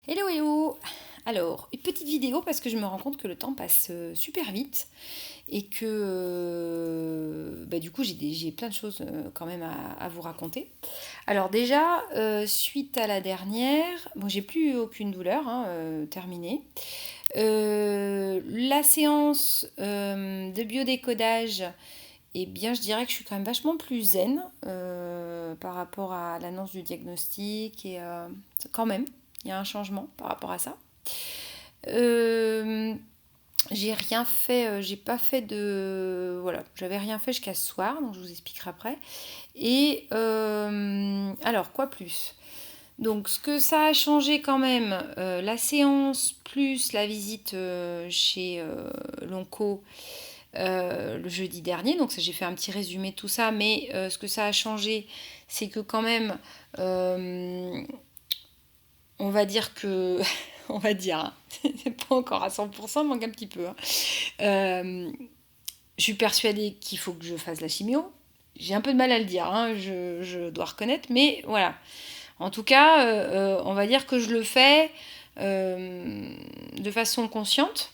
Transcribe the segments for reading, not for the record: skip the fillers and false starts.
Hello hello! Alors, une petite vidéo parce que je me rends compte que le temps passe super vite et que du coup j'ai plein de choses quand même à vous raconter. Alors déjà, suite à la dernière, bon j'ai plus aucune douleur, hein, terminée. La séance de biodécodage, eh bien je dirais que je suis quand même vachement plus zen par rapport à l'annonce du diagnostic et quand même, il y a un changement par rapport à ça. Euh, j'ai rien fait, j'ai pas fait de. Voilà, j'avais rien fait jusqu'à ce soir, donc je vous expliquerai après. Et alors, quoi plus? Donc, ce que ça a changé quand même, la séance plus la visite chez l'onco le jeudi dernier. Donc, ça, j'ai fait un petit résumé de tout ça, mais ce que ça a changé, c'est que quand même, euh, on va dire que. On va dire, hein, c'est pas encore à 100%, il manque un petit peu, hein. Euh, je suis persuadée qu'il faut que je fasse la chimio. J'ai un peu de mal à le dire, hein, je dois reconnaître, mais voilà. En tout cas, on va dire que je le fais de façon consciente.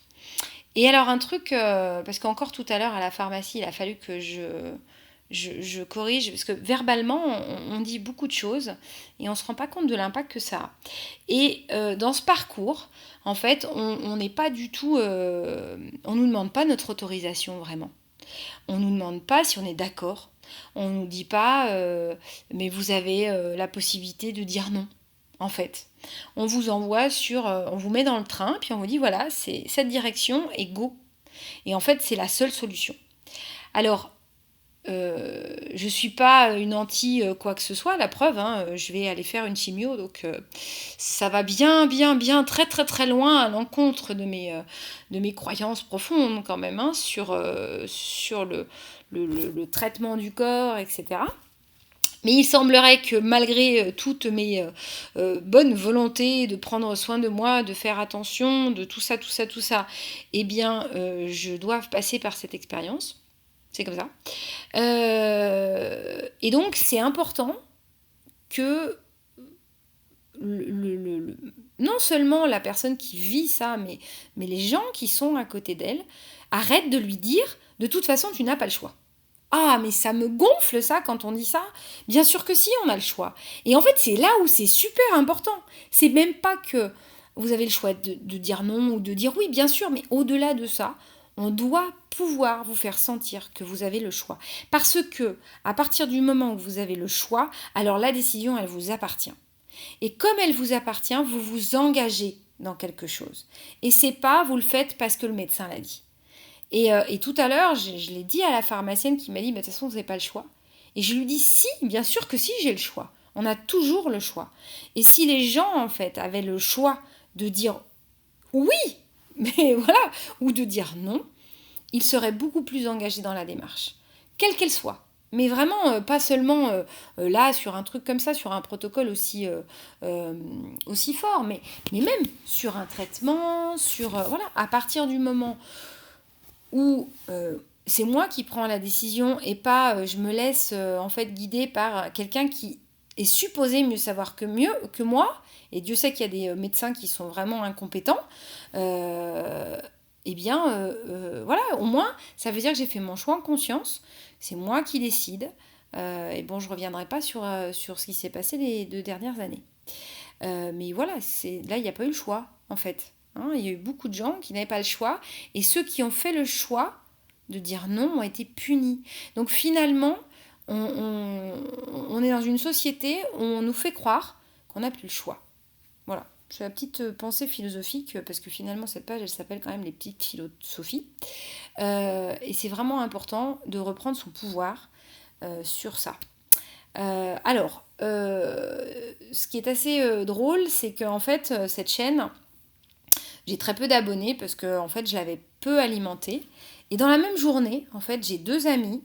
Et alors un truc, parce qu'encore tout à l'heure à la pharmacie, il a fallu que je corrige, parce que verbalement, on dit beaucoup de choses et on ne se rend pas compte de l'impact que ça a. Et dans ce parcours, en fait, on n'est pas du tout... on ne nous demande pas notre autorisation vraiment. On ne nous demande pas si on est d'accord. On ne nous dit pas, mais vous avez la possibilité de dire non, en fait. On vous envoie on vous met dans le train, puis on vous dit, voilà, c'est cette direction et go. Et en fait, c'est la seule solution. Alors, je suis pas une anti quoi que ce soit, la preuve, hein, je vais aller faire une chimio, donc ça va bien, bien, bien, très, très, très loin à l'encontre de mes croyances profondes quand même, hein, sur le traitement du corps, etc. Mais il semblerait que malgré toutes mes bonnes volontés de prendre soin de moi, de faire attention, de tout ça, tout ça, tout ça, eh bien, je dois passer par cette expérience. C'est comme ça. Et donc, c'est important que non seulement la personne qui vit ça, mais les gens qui sont à côté d'elle arrêtent de lui dire de toute façon, tu n'as pas le choix. Ah, mais ça me gonfle ça quand on dit ça. Bien sûr que si, on a le choix. Et en fait, c'est là où c'est super important. C'est même pas que vous avez le choix de dire non ou de dire oui, bien sûr, mais au-delà de ça, on doit pouvoir vous faire sentir que vous avez le choix. Parce que, à partir du moment où vous avez le choix, alors la décision, elle vous appartient. Et comme elle vous appartient, vous vous engagez dans quelque chose. Et c'est pas vous le faites parce que le médecin l'a dit. Et tout à l'heure, je l'ai dit à la pharmacienne qui m'a dit, de toute façon, vous n'avez pas le choix. Et je lui dis, si, bien sûr que si, j'ai le choix. On a toujours le choix. Et si les gens, en fait, avaient le choix de dire oui, mais voilà, ou de dire non, ils seraient beaucoup plus engagés dans la démarche, quelle qu'elle soit. Mais vraiment, pas seulement là, sur un truc comme ça, sur un protocole aussi fort, mais même sur un traitement, voilà, à partir du moment où c'est moi qui prends la décision et pas je me laisse en fait guider par quelqu'un qui est supposé mieux savoir mieux que moi, et Dieu sait qu'il y a des médecins qui sont vraiment incompétents, euh, eh bien voilà, au moins ça veut dire que j'ai fait mon choix en conscience, c'est moi qui décide, et bon je reviendrai pas sur ce qui s'est passé les 2 dernières années. Mais voilà, là il n'y a pas eu le choix en fait. Hein, il y a eu beaucoup de gens qui n'avaient pas le choix, et ceux qui ont fait le choix de dire non ont été punis. Donc finalement, on est dans une société où on nous fait croire qu'on n'a plus le choix. Voilà. C'est la petite pensée philosophique, parce que finalement cette page elle s'appelle quand même les petites philosophies. Et c'est vraiment important de reprendre son pouvoir sur ça. Ce qui est assez drôle, c'est qu'en fait, cette chaîne, j'ai très peu d'abonnés parce que en fait, je l'avais peu alimentée. Et dans la même journée, en fait, j'ai deux amis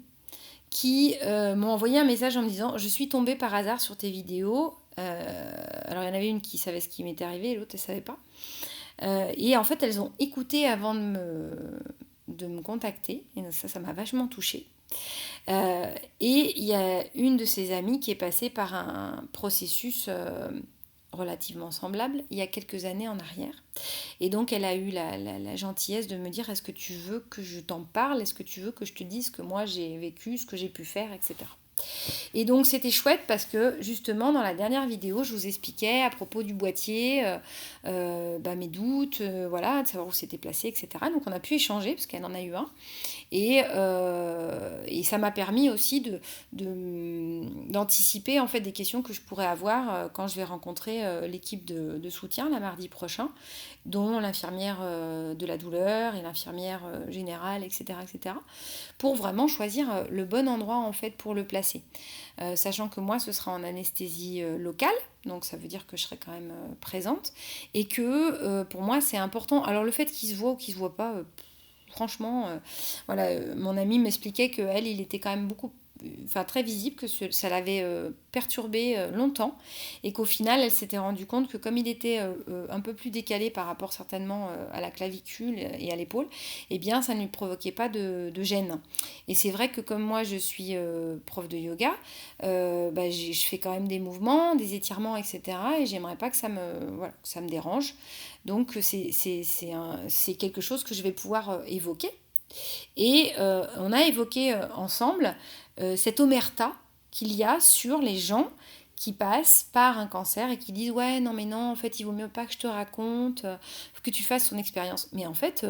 qui m'ont envoyé un message en me disant: je suis tombée par hasard sur tes vidéos. Alors, il y en avait une qui savait ce qui m'était arrivé et l'autre, elle ne savait pas. Et en fait, elles ont écouté avant de me contacter. Et ça m'a vachement touchée. Et il y a une de ses amies qui est passée par un processus relativement semblable il y a quelques années en arrière. Et donc elle a eu la gentillesse de me dire: est-ce que tu veux que je t'en parle? Est-ce que tu veux que je te dise ce que moi j'ai vécu, ce que j'ai pu faire, etc. Et donc c'était chouette parce que justement dans la dernière vidéo, je vous expliquais à propos du boîtier, mes doutes, voilà, de savoir où c'était placé, etc. Donc on a pu échanger parce qu'elle en a eu un. Et ça m'a permis aussi d'anticiper en fait des questions que je pourrais avoir quand je vais rencontrer l'équipe de soutien la mardi prochain, dont l'infirmière de la douleur et l'infirmière générale, etc., etc., pour vraiment choisir le bon endroit en fait pour le placer. Sachant que moi ce sera en anesthésie locale, donc ça veut dire que je serai quand même présente, et que pour moi c'est important. Alors le fait qu'il se voit ou qu'il se voit pas, franchement, voilà, mon amie m'expliquait qu'elle, il était quand même très visible, que ça l'avait perturbée longtemps, et qu'au final, elle s'était rendue compte que comme il était un peu plus décalé par rapport certainement à la clavicule et à l'épaule, eh bien, ça ne lui provoquait pas de gêne. Et c'est vrai que comme moi, je suis prof de yoga, je fais quand même des mouvements, des étirements, etc. Et j'aimerais pas que que ça me dérange. Donc c'est quelque chose que je vais pouvoir évoquer. Et on a évoqué ensemble cette omerta qu'il y a sur les gens qui passent par un cancer et qui disent: ouais, non mais non, en fait il vaut mieux pas que je te raconte, que tu fasses ton expérience. Mais en fait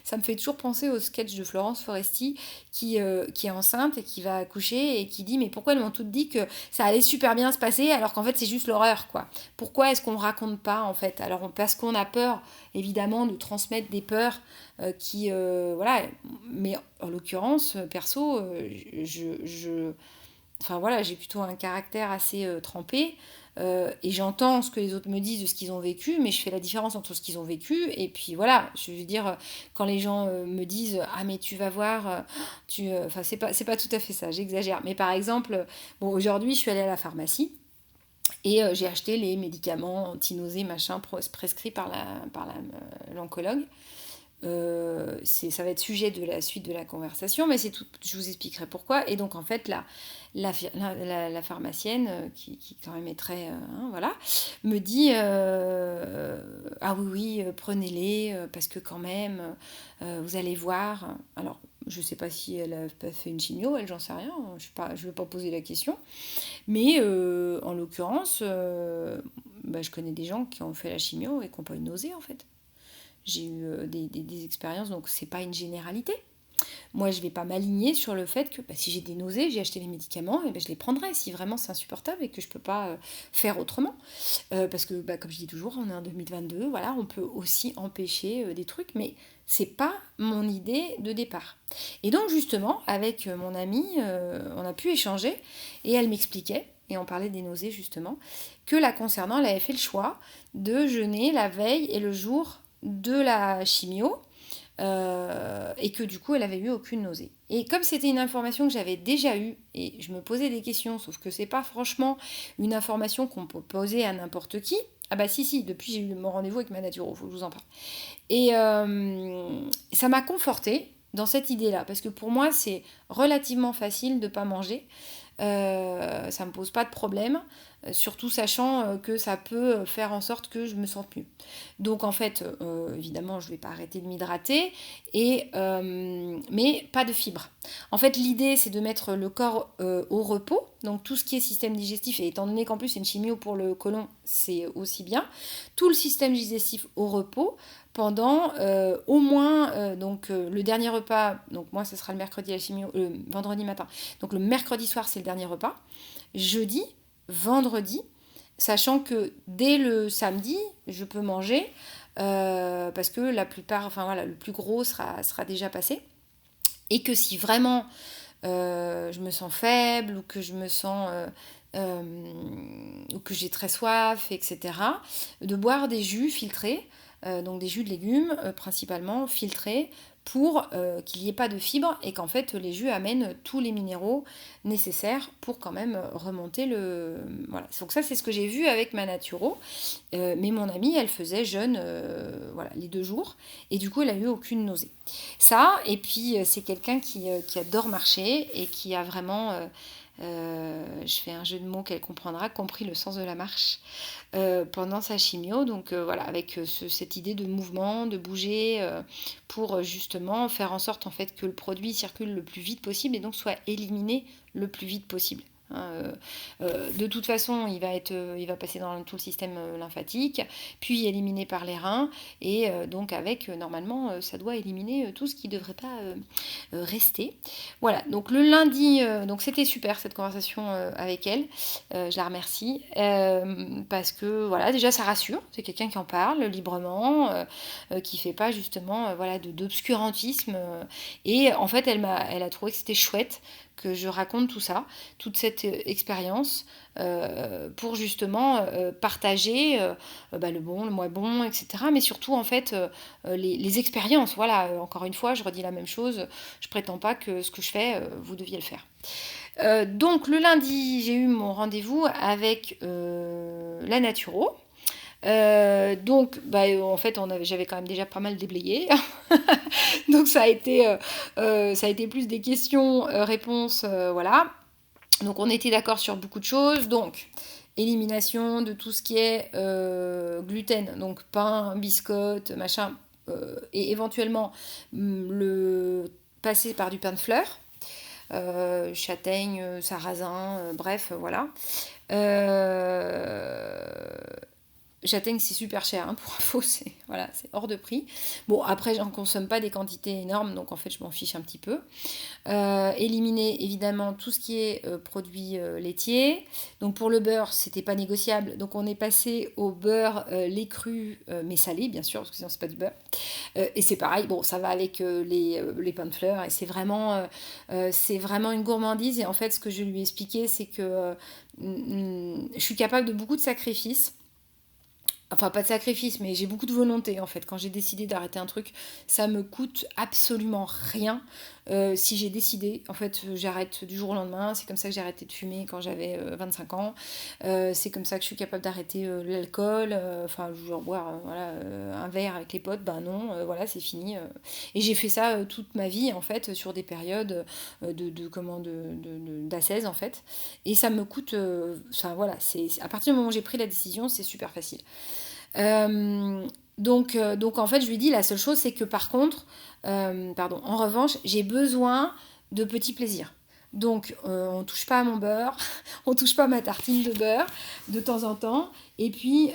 ça me fait toujours penser au sketch de Florence Foresti qui est enceinte et qui va accoucher et qui dit: mais pourquoi elles m'ont toutes dit que ça allait super bien se passer alors qu'en fait c'est juste l'horreur, quoi. Pourquoi est-ce qu'on raconte pas en fait? Alors parce qu'on a peur évidemment de transmettre des peurs voilà. Mais en l'occurrence perso enfin voilà, j'ai plutôt un caractère assez trempé, et j'entends ce que les autres me disent de ce qu'ils ont vécu, mais je fais la différence entre ce qu'ils ont vécu et puis voilà. Je veux dire, quand les gens me disent: ah mais tu vas voir, enfin c'est pas tout à fait ça, j'exagère. Mais par exemple, bon, aujourd'hui je suis allée à la pharmacie et j'ai acheté les médicaments anti-nausées machin prescrits par l'oncologue. Ça va être sujet de la suite de la conversation, mais c'est tout, je vous expliquerai pourquoi. Et donc en fait la pharmacienne qui quand même est très voilà, me dit ah oui, prenez-les parce que quand même vous allez voir. Alors je sais pas si elle a pas fait une chimio, elle, j'en sais rien, je vais pas poser la question, mais en l'occurrence je connais des gens qui ont fait la chimio et qui n'ont pas eu de nausée en fait. J'ai eu des expériences, donc c'est pas une généralité. Moi, je vais pas m'aligner sur le fait que si j'ai des nausées, j'ai acheté les médicaments, et je les prendrai si vraiment c'est insupportable et que je peux pas faire autrement. Parce que, comme je dis toujours, on est en 2022, voilà, on peut aussi empêcher des trucs, mais c'est pas mon idée de départ. Et donc, justement, avec mon amie, on a pu échanger, et elle m'expliquait, et on parlait des nausées justement, que la concernant, elle avait fait le choix de jeûner la veille et le jour de la chimio, et que du coup elle avait eu aucune nausée. Et comme c'était une information que j'avais déjà eue et je me posais des questions, sauf que c'est pas franchement une information qu'on peut poser à n'importe qui. Ah bah si, depuis j'ai eu mon rendez-vous avec ma naturo, faut que je vous en parle. Et ça m'a confortée dans cette idée-là, parce que pour moi c'est relativement facile de pas manger. Ça me pose pas de problème, surtout sachant que ça peut faire en sorte que je me sente mieux. Donc en fait, évidemment, je vais pas arrêter de m'hydrater, mais pas de fibres. En fait, l'idée, c'est de mettre le corps au repos, donc tout ce qui est système digestif, et étant donné qu'en plus c'est une chimio pour le côlon, c'est aussi bien, tout le système digestif au repos pendant au moins le dernier repas. Donc moi ce sera le mercredi à la chimio, vendredi matin, donc le mercredi soir c'est le dernier repas, jeudi, vendredi, sachant que dès le samedi je peux manger parce que la plupart, enfin voilà, le plus gros sera déjà passé, et que si vraiment je me sens faible ou que je me sens ou que j'ai très soif, etc., de boire des jus filtrés, donc des jus de légumes principalement filtrés, pour qu'il n'y ait pas de fibres et qu'en fait les jus amènent tous les minéraux nécessaires pour quand même remonter le... Voilà. Donc ça c'est ce que j'ai vu avec ma naturo, mais mon amie elle faisait jeûne voilà, les 2 jours, et du coup elle a eu aucune nausée. Ça, et puis c'est quelqu'un qui adore marcher et qui a vraiment... je fais un jeu de mots qu'elle comprendra, compris le sens de la marche. pendant sa chimio. Donc voilà, avec cette idée de mouvement, de bouger, pour justement faire en sorte en fait que le produit circule le plus vite possible et donc soit éliminé le plus vite possible. Hein, de toute façon, il va passer dans tout le système lymphatique, puis éliminé par les reins, et donc avec, normalement, ça doit éliminer tout ce qui ne devrait pas rester. Voilà, donc le lundi, donc c'était super cette conversation avec elle, je la remercie, parce que voilà, déjà ça rassure, c'est quelqu'un qui en parle librement, qui fait pas justement voilà, d'obscurantisme, et en fait elle a trouvé que c'était chouette que je raconte tout ça, toute cette expérience, pour justement partager le bon, le moins bon, etc. Mais surtout en fait les expériences. Voilà, encore une fois, je redis la même chose, je prétends pas que ce que je fais, vous deviez le faire. Donc le lundi, j'ai eu mon rendez-vous avec la naturo. En fait, j'avais quand même déjà pas mal déblayé. Donc ça a été plus des questions-réponses, voilà. Donc on était d'accord sur beaucoup de choses. Donc élimination de tout ce qui est gluten, donc pain, biscotte, machin, et éventuellement le passer par du pain de fleurs. Châtaigne, sarrasin, bref, voilà. Châtaigne, c'est super cher, hein, pour info, c'est voilà, c'est hors de prix. Bon, après, j'en consomme pas des quantités énormes, donc en fait, je m'en fiche un petit peu. Éliminer évidemment tout ce qui est produits laitiers. Donc pour le beurre, c'était pas négociable. Donc on est passé au beurre lait cru, mais salé, bien sûr, parce que sinon c'est pas du beurre. Et c'est pareil, bon, ça va avec les pains de fleurs, et c'est vraiment une gourmandise. Et en fait, ce que je lui ai expliqué, c'est que je suis capable de beaucoup de sacrifices. Enfin, pas de sacrifice, mais j'ai beaucoup de volonté en fait. Quand j'ai décidé d'arrêter un truc, ça me coûte absolument rien. Si j'ai décidé, en fait, j'arrête du jour au lendemain. C'est comme ça que j'ai arrêté de fumer quand j'avais 25 ans. C'est comme ça que je suis capable d'arrêter l'alcool. Enfin, genre boire voilà, un verre avec les potes, ben non, voilà, c'est fini. Et j'ai fait ça toute ma vie en fait, sur des périodes d'ascèse en fait. Et ça me coûte. Enfin voilà, à partir du moment où j'ai pris la décision, c'est super facile. Donc en fait, je lui dis la seule chose, c'est que par contre, en revanche, j'ai besoin de petits plaisirs. Donc on touche pas à mon beurre, on touche pas à ma tartine de beurre de temps en temps, et puis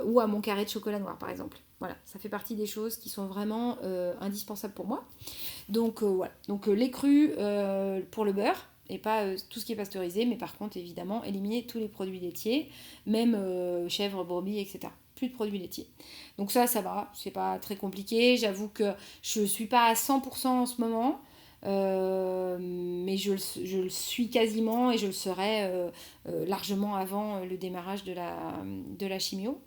ou à mon carré de chocolat noir par exemple. Voilà, ça fait partie des choses qui sont vraiment indispensables pour moi. Donc voilà, donc lait cru pour le beurre et pas tout ce qui est pasteurisé, mais par contre évidemment éliminer tous les produits laitiers, même chèvre, brebis, etc. Plus de produits laitiers. Donc ça va, c'est pas très compliqué. J'avoue que je suis pas à 100% en ce moment, mais je le suis quasiment, et je le serai largement avant le démarrage de la chimio.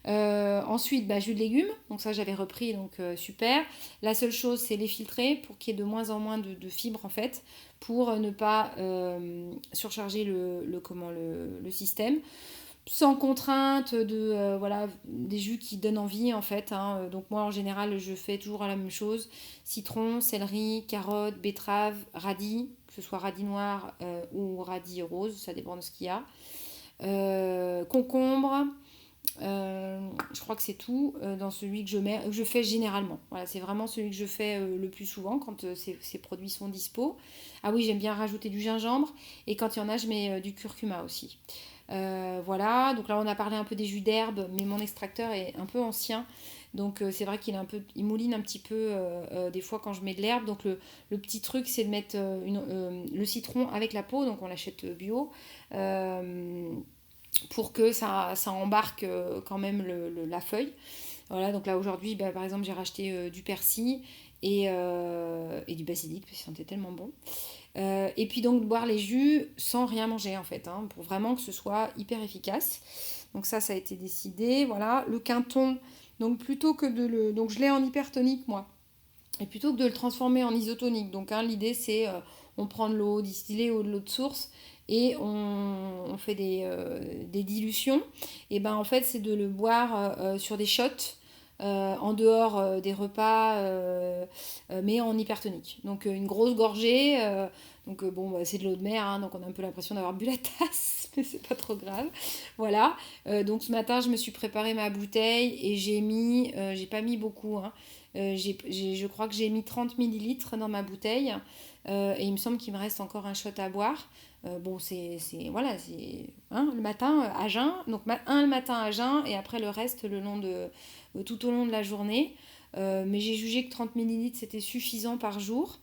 Ensuite, jus de légumes, donc ça j'avais repris, donc super. La seule chose, c'est les filtrer pour qu'il y ait de moins en moins de fibres en fait, pour ne pas surcharger le système. Sans contrainte voilà, des jus qui donnent envie en fait, hein. Donc moi en général je fais toujours la même chose: citron, céleri, carotte, betterave, radis, que ce soit radis noir ou radis rose, ça dépend de ce qu'il y a. Concombre, je crois que c'est tout dans celui que je fais généralement. Voilà, c'est vraiment celui que je fais le plus souvent quand ces produits sont dispo. Ah oui, j'aime bien rajouter du gingembre, et quand il y en a, je mets du curcuma aussi. Voilà, donc là on a parlé un peu des jus d'herbe, mais mon extracteur est un peu ancien, donc c'est vrai il mouline un petit peu des fois quand je mets de l'herbe. Donc le petit truc, c'est de mettre le citron avec la peau, donc on l'achète bio, pour que ça embarque quand même la feuille. Voilà, donc là aujourd'hui, par exemple, j'ai racheté du persil et du basilic, parce que ça sentait tellement bon. Et puis donc boire les jus sans rien manger en fait, hein, pour vraiment que ce soit hyper efficace. Donc ça a été décidé. Voilà, le quinton, donc plutôt que donc je l'ai en hypertonique moi, et plutôt que de le transformer en isotonique. Donc l'idée c'est on prend de l'eau distillée ou de l'eau de source, et on fait des dilutions. Et en fait c'est de le boire sur des shots. En dehors des repas, mais en hypertonique. Donc une grosse gorgée, Donc bon, bah, c'est de l'eau de mer, hein, donc on a un peu l'impression d'avoir bu la tasse, mais c'est pas trop grave. Voilà. Donc ce matin, je me suis préparé ma bouteille et j'ai pas mis beaucoup, hein. Je crois que j'ai mis 30 millilitres dans ma bouteille. Et il me semble qu'il me reste encore un shot à boire. Bon, voilà, c'est hein, le matin à jeun. Donc le matin à jeun et après le reste tout au long de la journée. Mais j'ai jugé que 30 millilitres c'était suffisant par jour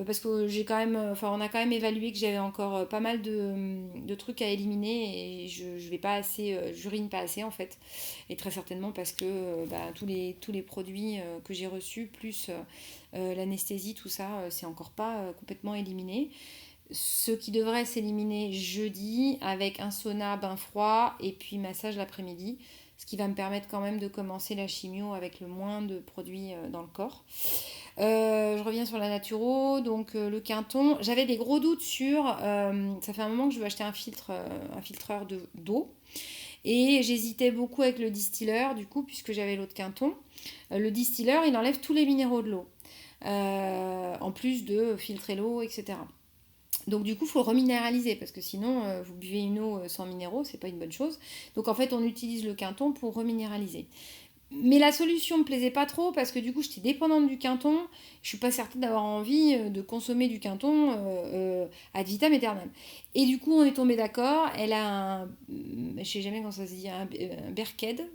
parce que on a quand même évalué que j'avais encore pas mal de trucs à éliminer et je vais pas assez, j'urine pas assez en fait. Et très certainement parce que tous les produits que j'ai reçus, plus l'anesthésie, tout ça, c'est encore pas complètement éliminé. Ce qui devrait s'éliminer jeudi avec un sauna bain froid et puis massage l'après-midi, ce qui va me permettre quand même de commencer la chimio avec le moins de produits dans le corps. Je reviens sur la naturo, donc le quinton. J'avais des gros doutes ça fait un moment que je veux acheter un filtreur d'eau. Et j'hésitais beaucoup avec le distilleur, du coup, puisque j'avais l'eau de quinton. Le distilleur, il enlève tous les minéraux de l'eau, en plus de filtrer l'eau, etc. Donc du coup, il faut reminéraliser parce que sinon, vous buvez une eau sans minéraux, c'est pas une bonne chose. Donc en fait, on utilise le quinton pour reminéraliser. Mais la solution me plaisait pas trop parce que du coup j'étais dépendante du quinton. Je suis pas certaine d'avoir envie de consommer du quinton ad vitam aeternam. Et du coup on est tombé d'accord. Elle a je sais jamais comment ça se dit, un Berkled.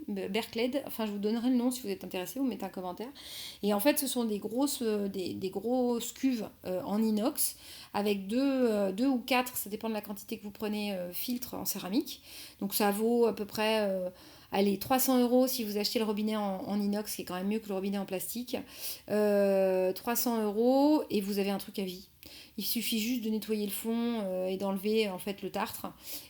Enfin je vous donnerai le nom si vous êtes intéressé, vous mettez un commentaire. Et en fait ce sont des grosses cuves en inox avec deux ou quatre, ça dépend de la quantité que vous prenez, filtres en céramique. Donc ça vaut à peu près allez, 300 € si vous achetez le robinet en inox, qui est quand même mieux que le robinet en plastique. 300 € et vous avez un truc à vie. Il suffit juste de nettoyer le fond et d'enlever en fait le tartre.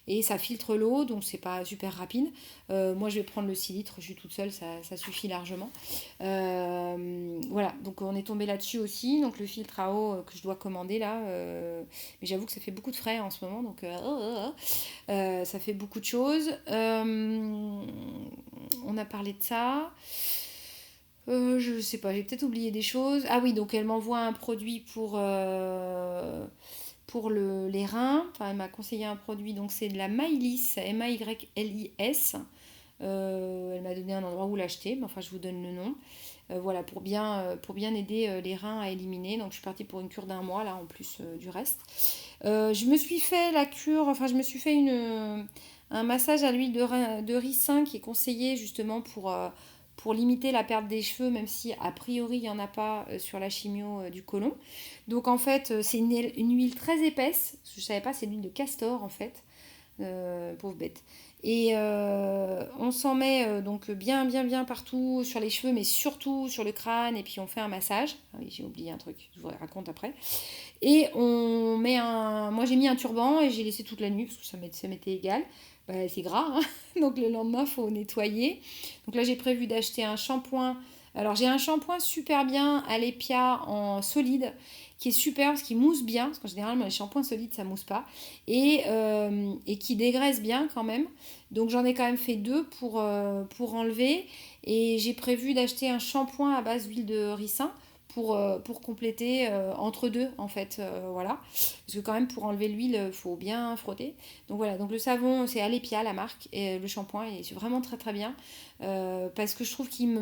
Et ça filtre l'eau, donc c'est pas super rapide. Moi je vais prendre le 6 litres, je suis toute seule, ça suffit largement. Voilà, donc on est tombé là-dessus aussi. Donc le filtre à eau que je dois commander là. Mais j'avoue que ça fait beaucoup de frais en ce moment, donc ça fait beaucoup de choses. On a parlé de ça. Je sais pas, j'ai peut-être oublié des choses. Ah oui, donc elle m'envoie un produit pour les reins. Enfin, elle m'a conseillé un produit, donc c'est de la Maïlis, Maylis. Elle m'a donné un endroit où l'acheter, mais enfin je vous donne le nom. Voilà, pour bien aider les reins à éliminer. Donc je suis partie pour une cure d'1 mois, là, en plus du reste. Je me suis fait la cure, enfin je me suis fait un massage à l'huile de ricin qui est conseillé justement pour limiter la perte des cheveux, même si a priori il n'y en a pas sur la chimio du côlon. Donc en fait, c'est une huile très épaisse. Je ne savais pas, c'est l'huile de castor en fait. Pauvre bête. Et on s'en met donc bien partout sur les cheveux, mais surtout sur le crâne. Et puis on fait un massage. Ah oui, j'ai oublié un truc, je vous raconte après. Et moi j'ai mis un turban et j'ai laissé toute la nuit parce que ça m'était égal. Bah, c'est gras, hein. Donc le lendemain, il faut nettoyer. Donc là, j'ai prévu d'acheter un shampoing. Alors j'ai un shampoing super bien à l'Epia en solide qui est super parce qu'il mousse bien, parce qu'en général les shampoings solides ça mousse pas, et qui dégraisse bien quand même. Donc j'en ai quand même fait deux pour enlever, et j'ai prévu d'acheter un shampoing à base d'huile de ricin pour compléter entre deux en fait, voilà, parce que quand même pour enlever l'huile il faut bien frotter. Donc voilà, donc le savon c'est Alepia la marque, et le shampoing est vraiment très très bien, parce que je trouve qu'il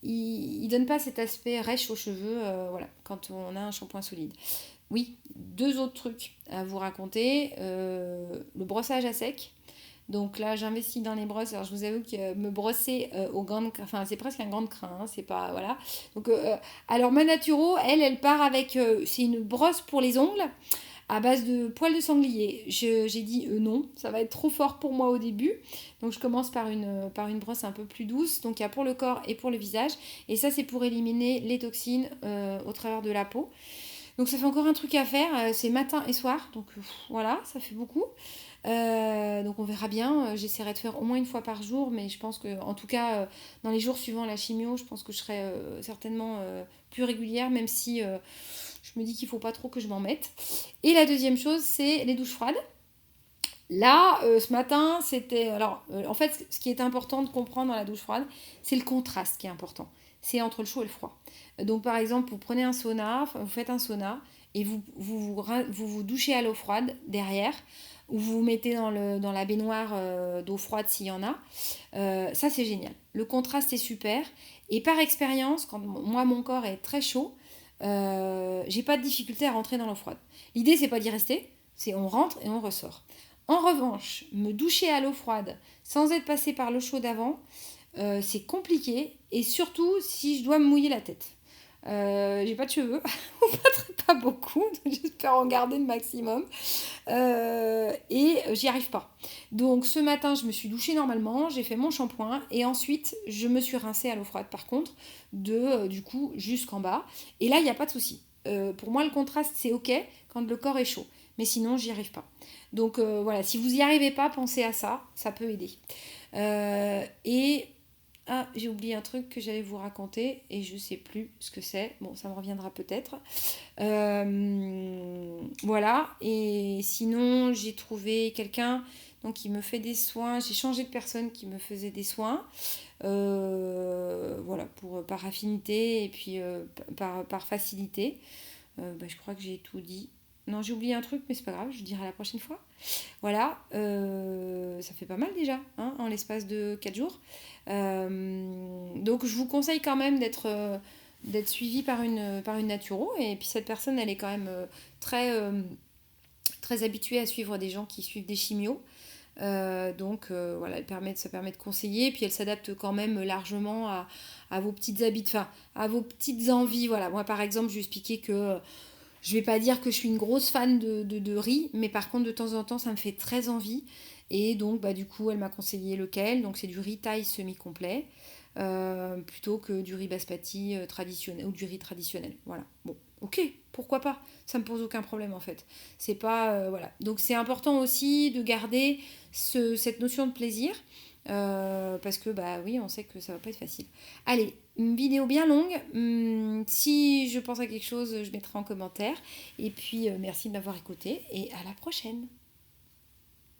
il donne pas cet aspect rêche aux cheveux, voilà, quand on a un shampoing solide. Oui, deux autres trucs à vous raconter. Le brossage à sec. Donc là, j'investis dans les brosses. Alors, je vous avoue que me brosser au gant de crin, enfin, c'est presque un gant de crin, hein, c'est pas, voilà. Donc, alors, ma Naturo, elle part avec, c'est une brosse pour les ongles à base de poils de sanglier. J'ai dit non, ça va être trop fort pour moi au début. Donc, je commence par une brosse un peu plus douce. Donc, il y a pour le corps et pour le visage. Et ça, c'est pour éliminer les toxines au travers de la peau. Donc ça fait encore un truc à faire, c'est matin et soir, donc voilà, ça fait beaucoup. Donc on verra bien, j'essaierai de faire au moins une fois par jour, mais je pense que, en tout cas, dans les jours suivant la chimio, je pense que je serai certainement plus régulière, même si je me dis qu'il ne faut pas trop que je m'en mette. Et la deuxième chose, c'est les douches froides. Là, ce matin, c'était... Alors, en fait, ce qui est important de comprendre dans la douche froide, c'est le contraste qui est important. C'est entre le chaud et le froid. Donc, par exemple, vous prenez un sauna, vous faites un sauna, et vous douchez à l'eau froide derrière, ou vous vous mettez dans la baignoire d'eau froide s'il y en a. Ça, c'est génial. Le contraste est super. Et par expérience, quand moi, mon corps est très chaud, j'ai pas de difficulté à rentrer dans l'eau froide. L'idée, c'est pas d'y rester, c'est on rentre et on ressort. En revanche, me doucher à l'eau froide sans être passé par l'eau chaude avant, c'est compliqué. Et surtout, si je dois me mouiller la tête. J'ai pas de cheveux, ou pas beaucoup, donc j'espère en garder le maximum. Et j'y arrive pas. Donc ce matin, je me suis douchée normalement, j'ai fait mon shampoing et ensuite je me suis rincée à l'eau froide par contre, du coup jusqu'en bas. Et là, il n'y a pas de souci. Pour moi, le contraste c'est ok quand le corps est chaud, mais sinon, j'y arrive pas. Donc voilà, si vous n'y arrivez pas, pensez à ça, ça peut aider. Et ah, j'ai oublié un truc que j'allais vous raconter et je sais plus ce que c'est. Bon, ça me reviendra peut-être. Voilà. Et sinon, j'ai trouvé quelqu'un donc, qui me fait des soins. J'ai changé de personne qui me faisait des soins. Voilà, par affinité et puis par facilité. Je crois que j'ai tout dit. Non, j'ai oublié un truc, mais c'est pas grave, je dirai la prochaine fois. Voilà, ça fait pas mal déjà, hein, en l'espace de 4 jours. Donc je vous conseille quand même d'être suivi par une naturo. Et puis cette personne, elle est quand même très habituée à suivre des gens qui suivent des chimios. Voilà, ça permet de conseiller. Et puis elle s'adapte quand même largement à vos petites habitudes, enfin, à vos petites envies. Voilà, moi par exemple, je lui ai expliqué que je vais pas dire que je suis une grosse fan de riz, mais par contre, de temps en temps, ça me fait très envie. Et donc, du coup, elle m'a conseillé lequel. Donc, c'est du riz thaï semi-complet, plutôt que du riz basmati traditionnel ou du riz traditionnel. Voilà. Bon, ok, pourquoi pas? Ça me pose aucun problème en fait. C'est pas. Voilà. Donc, c'est important aussi de garder cette notion de plaisir. Parce que oui, on sait que ça va pas être facile. Allez, une vidéo bien longue. Si je pense à quelque chose, je mettrai en commentaire. Et puis merci de m'avoir écouté et à la prochaine.